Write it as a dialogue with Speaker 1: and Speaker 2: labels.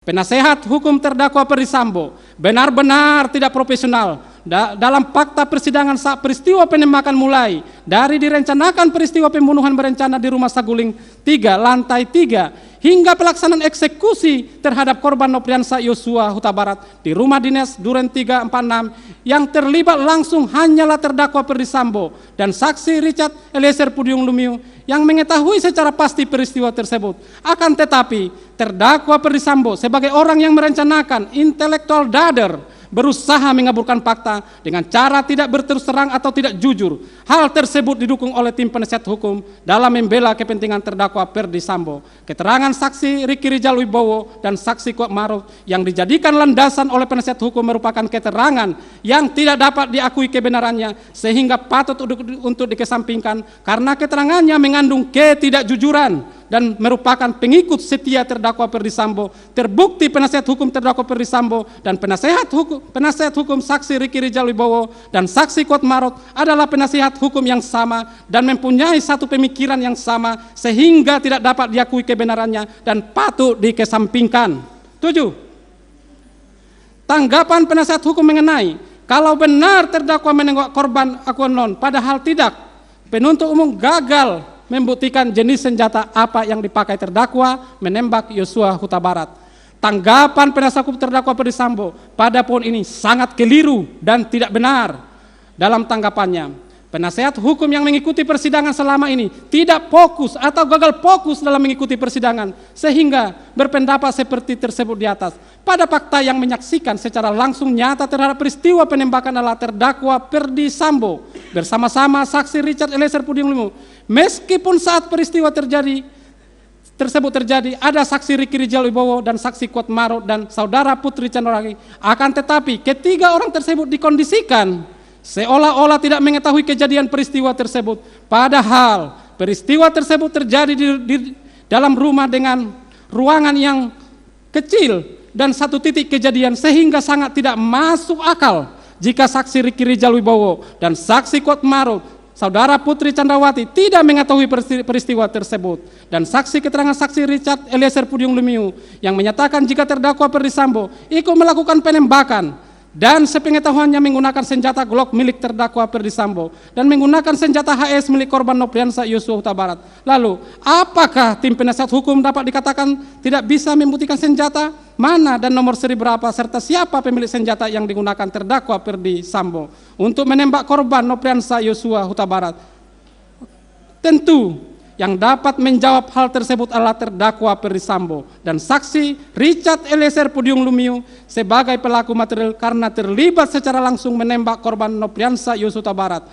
Speaker 1: Penasehat hukum terdakwa Ferdy Sambo benar-benar tidak profesional dalam fakta persidangan saat peristiwa penembakan mulai dari direncanakan peristiwa pembunuhan berencana di Rumah Saguling 3 lantai 3 hingga pelaksanaan eksekusi terhadap korban Nopriansah Yosua Huta Barat di rumah dinas Duren 346 yang terlibat langsung hanyalah terdakwa Ferdy Sambo dan saksi Richard Eliezer Pudium Lumiu yang mengetahui secara pasti peristiwa tersebut. Akan tetapi terdakwa Ferdy Sambo sebagai orang yang merencanakan intelektual dader berusaha mengaburkan fakta dengan cara tidak berterus terang atau tidak jujur. Hal tersebut didukung oleh tim penasihat hukum dalam membela kepentingan terdakwa Ferdy Sambo. Keterangan saksi Riki Rijal Wibowo dan saksi Kuat Maruf yang dijadikan landasan oleh penasihat hukum merupakan keterangan yang tidak dapat diakui kebenarannya sehingga patut untuk dikesampingkan karena keterangannya mengandung ketidakjujuran dan merupakan pengikut setia terdakwa Ferdy Sambo. Terbukti penasihat hukum terdakwa Ferdy Sambo dan penasihat hukum saksi Riki Rijal Wibowo dan saksi Kuat Maruf adalah penasihat hukum yang sama dan mempunyai satu pemikiran yang sama sehingga tidak dapat diakui kebenarannya dan patut dikesampingkan. 7. Tanggapan penasihat hukum mengenai kalau benar terdakwa menengok korban akuanon padahal tidak, penuntut umum gagal membuktikan jenis senjata apa yang dipakai terdakwa menembak Yosua Huta Barat. Tanggapan penasihat hukum terdakwa Ferdy Sambo pada poin ini sangat keliru dan tidak benar. Dalam tanggapannya, penasihat hukum yang mengikuti persidangan selama ini tidak fokus atau gagal fokus dalam mengikuti persidangan sehingga berpendapat seperti tersebut di atas. Pada fakta yang menyaksikan secara langsung nyata terhadap peristiwa penembakan adalah terdakwa Ferdy Sambo bersama-sama saksi Richard Eliezer Pudium Lumiu. Meskipun saat peristiwa tersebut terjadi ada saksi Riki Rijal Wibowo dan saksi Kuat Maruf dan saudara Putri Chandrawati, akan tetapi ketiga orang tersebut dikondisikan seolah-olah tidak mengetahui kejadian peristiwa tersebut. Padahal peristiwa tersebut terjadi di dalam rumah dengan ruangan yang kecil dan satu titik kejadian sehingga sangat tidak masuk akal jika saksi Riki Rijal Wibowo dan saksi Kuat Maruf saudara Putri Chandrawati tidak mengetahui peristiwa tersebut dan saksi keterangan saksi Richard Eliezer Pudium Lumiu yang menyatakan jika terdakwa Ferdy Sambo ikut melakukan penembakan dan sepengetahuannya menggunakan senjata Glock milik terdakwa Ferdy Sambo dan menggunakan senjata HS milik korban Nopriansah Yosua Huta Barat. Lalu, apakah tim penasihat hukum dapat dikatakan tidak bisa membuktikan senjata mana dan nomor seri berapa serta siapa pemilik senjata yang digunakan terdakwa Ferdy Sambo untuk menembak korban Nopriansah Yosua Huta Barat? Tentu yang dapat menjawab hal tersebut adalah terdakwa Ferdy Sambo dan saksi Richard Eliezer Pudium Lumiu sebagai pelaku material karena terlibat secara langsung menembak korban Nopriansah Yosua Huta Barat.